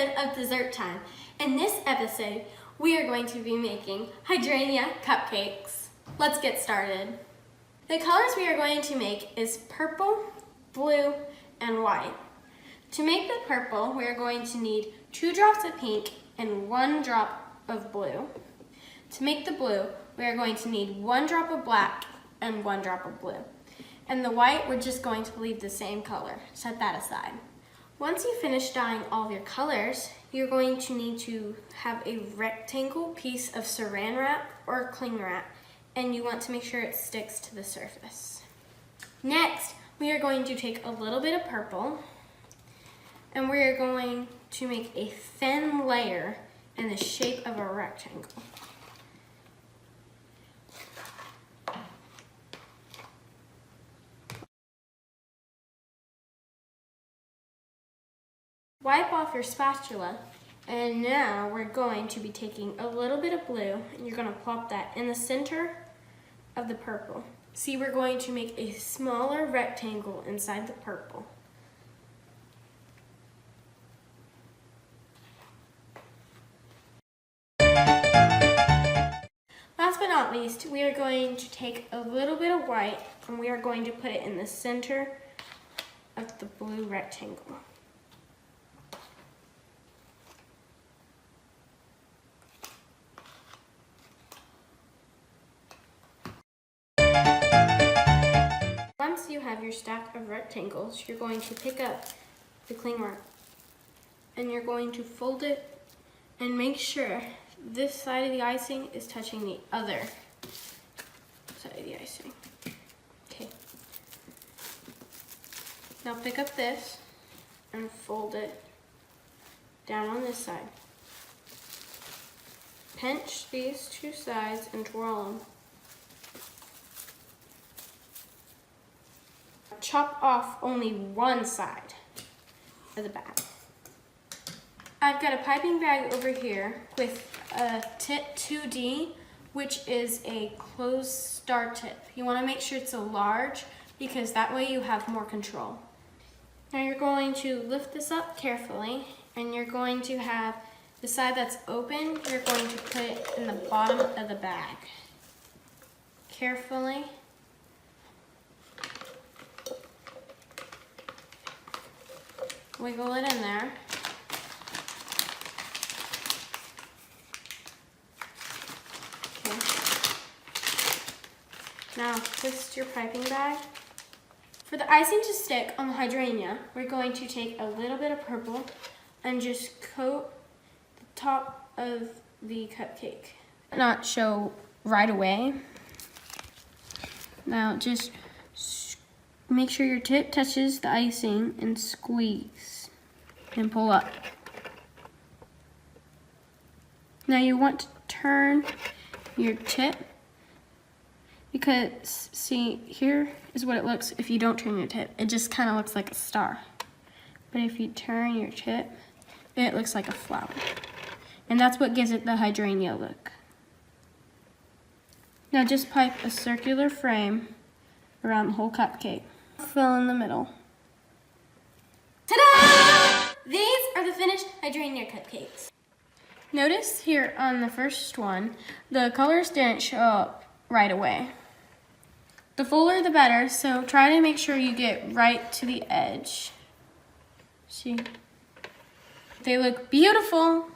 episode of Dessert Time. In this episode, we are going to be making Hydrangea Cupcakes. Let's get started. The colors we are going to make is purple, blue, and white. To make the purple, we are going to need 2 drops of pink and 1 drop of blue. To make the blue, we are going to need 1 drop of black and 1 drop of blue. And the white, we're just going to leave the same color. Set that aside. Once you finish dyeing all of your colors, you're going to need to have a rectangle piece of saran wrap or cling wrap, and you want to make sure it sticks to the surface. Next, we are going to take a little bit of purple, and we are going to make a thin layer in the shape of a rectangle. Wipe off your spatula, and now we're going to be taking a little bit of blue, and you're going to plop that in the center of the purple. See, we're going to make a smaller rectangle inside the purple. Last but not least, we are going to take a little bit of white, and we are going to put it in the center of the blue rectangle. Once you have your stack of rectangles, you're going to pick up the cling wrap and you're going to fold it and make sure this side of the icing is touching the other side of the icing. Okay. Now pick up this and fold it down on this side. Pinch these 2 sides and twirl them. Chop off only one side of the bag. I've got a piping bag over here with a tip 2D, which is a closed star tip. You want to make sure it's a large because that way you have more control. Now you're going to lift this up carefully, and you're going to have the side that's open, you're going to put it in the bottom of the bag. Carefully. Wiggle it in there. Okay. Now twist your piping bag. For the icing to stick on the hydrangea, we're going to take a little bit of purple and just coat the top of the cupcake. Not show right away. Now just make sure your tip touches the icing and squeeze and pull up. Now you want to turn your tip because see, here is what it looks if you don't turn your tip. It just kind of looks like a star. But if you turn your tip, it looks like a flower. And that's what gives it the hydrangea look. Now just pipe a circular frame around the whole cupcake. Fill in the middle. Ta-da! These are the finished hydrangea cupcakes. Notice here on the first one, the colors didn't show up right away. The fuller the better, so try to make sure you get right to the edge. See? They look beautiful.